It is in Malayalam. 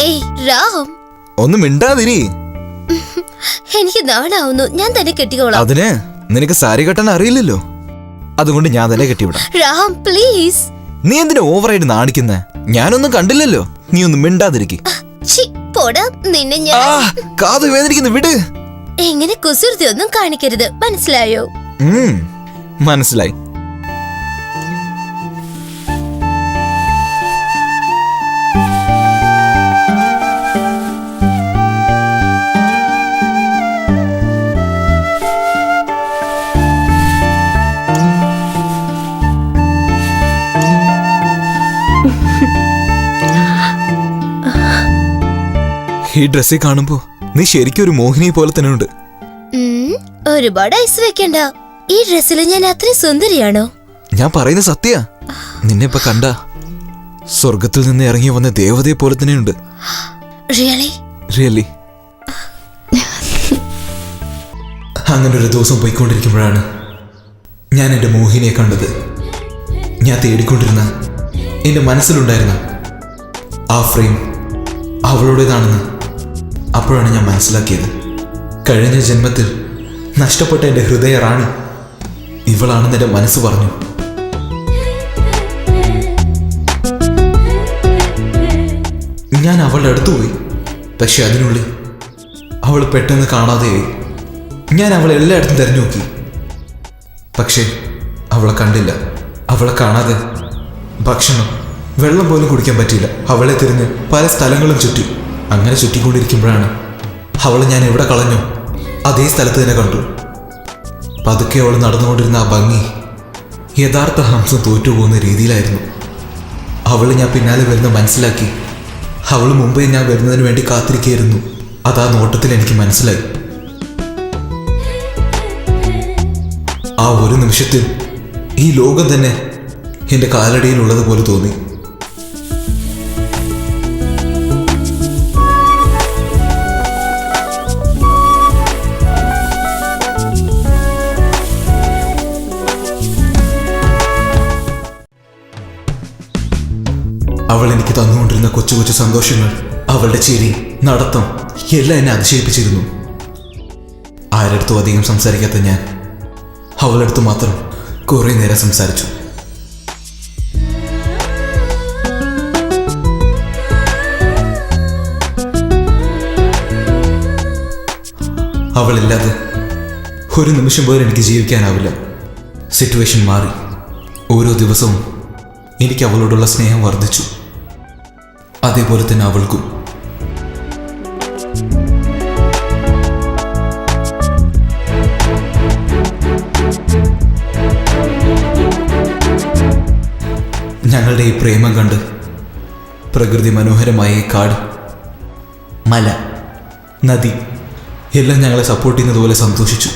ഏയ് രാം, ഒന്ന് മിണ്ടാതിരി. എനിക്ക് നാണാവുന്നു. ഞാൻ തന്നെ കെട്ടിക്കോളാം. അതിന് നിനക്ക് സാരി കെട്ടാൻ അറിയില്ലല്ലോ, അതുകൊണ്ട് ഞാൻ തന്നെ കെട്ടിവിടാം. രാം പ്ലീസ്. നീ എന്തിനാ ഓവറായിട്ട് നാണിക്കുന്നേ? ഞാനൊന്നും കണ്ടില്ലല്ലോ. നീ ഒന്ന് മിണ്ടാതിരിക്കും. നിന്നെ ഞാൻ കാത് വേദനിക്കുന്നു, വിട്. എങ്ങനെ കുസൃതി ഒന്നും കാണിക്കരുത്, മനസ്സിലായോ? മനസ്സിലായി. ഈ ഡ്രസ്സിൽ കാണുമ്പോ നീ ശരിക്കും ഒരു മോഹിനിയെ പോലെ തന്നെ ഉണ്ട്. ഒരുപാട് ഐസ് വെക്കണ്ട. ഈ ഡ്രസ്സിൽ ഞാൻ അത്ര സുന്ദരിയാണോ? ഞാൻ പറയുന്ന സത്യ. നിന്നെ ഇപ്പൊ കണ്ട സ്വർഗത്തിൽ നിന്ന് ഇറങ്ങി വന്ന ദേവതയെ പോലെ തന്നെ ഉണ്ട്. റിയലി. അങ്ങനെ ഒരു ദിവസം പോയിക്കൊണ്ടിരിക്കുമ്പോഴാണ് ഞാൻ എന്റെ മോഹിനിയെ കണ്ടത്. ഞാൻ തേടിക്കൊണ്ടിരുന്ന, എന്റെ മനസ്സിലുണ്ടായിരുന്ന ആ ഫ്രെയിം അവളുടേതാണെന്ന് അപ്പോഴാണ് ഞാൻ മനസ്സിലാക്കിയത്. കഴിഞ്ഞ ജന്മത്തിൽ നഷ്ടപ്പെട്ട എൻ്റെ ഹൃദയ റാണി ഇവളാണെന്ന് എൻ്റെ മനസ്സ് പറഞ്ഞു. ഞാൻ അവളുടെ അടുത്ത് പോയി. പക്ഷെ അതിനുള്ളിൽ അവൾ പെട്ടെന്ന് കാണാതെയായി. ഞാൻ അവളെ എല്ലായിടത്തും തിരഞ്ഞു നോക്കി, പക്ഷേ അവളെ കണ്ടില്ല. അവളെ കാണാതെ ഭക്ഷണം, വെള്ളം പോലും കുടിക്കാൻ പറ്റിയില്ല. അവളെ തിരിഞ്ഞ് പല സ്ഥലങ്ങളും ചുറ്റി. അങ്ങനെ ചുറ്റിക്കൊണ്ടിരിക്കുമ്പോഴാണ് അവളെ ഞാൻ എവിടെ കളഞ്ഞു അതേ സ്ഥലത്ത് തന്നെ കണ്ടു. പതുക്കെ അവൾ നടന്നുകൊണ്ടിരുന്ന ആ ഭംഗി യഥാർത്ഥ ഹംസം തോറ്റുപോകുന്ന രീതിയിലായിരുന്നു. അവൾ ഞാൻ പിന്നാലെ വരുന്ന മനസ്സിലാക്കി. അവൾ മുമ്പേ ഞാൻ വരുന്നതിന് വേണ്ടി കാത്തിരിക്കുകയായിരുന്നു. അതാ നോട്ടത്തിൽ എനിക്ക് മനസ്സിലായി. ആ ഒരു നിമിഷത്തിൽ ഈ ലോകം തന്നെ എൻ്റെ കാലടിയിലുള്ളതുപോലെ തോന്നി. അവൾ എനിക്ക് തന്നുകൊണ്ടിരുന്ന കൊച്ചു കൊച്ചു സന്തോഷങ്ങൾ, അവളുടെ ചിരി, നടത്തം എല്ലാം എന്നെ അതിശയിപ്പിച്ചിരുന്നു. ആരടുത്തും അധികം സംസാരിക്കാത്ത ഞാൻ അവളടുത്ത് മാത്രം കുറെ നേരം സംസാരിച്ചു. അവളില്ലാതെ ഒരു നിമിഷം പോലും എനിക്ക് ജീവിക്കാനാവില്ല. സിറ്റുവേഷൻ മാറി. ഓരോ ദിവസവും എനിക്ക് അവളോടുള്ള സ്നേഹം വർദ്ധിച്ചു. അതേപോലെ തന്നെ അവൾക്കും. ഞങ്ങളുടെ ഈ പ്രേമം കണ്ട് പ്രകൃതി മനോഹരമായ ഈ കാട്, മല, നദി എല്ലാം ഞങ്ങളെ സപ്പോർട്ട് ചെയ്യുന്നതുപോലെ സന്തോഷിച്ചു.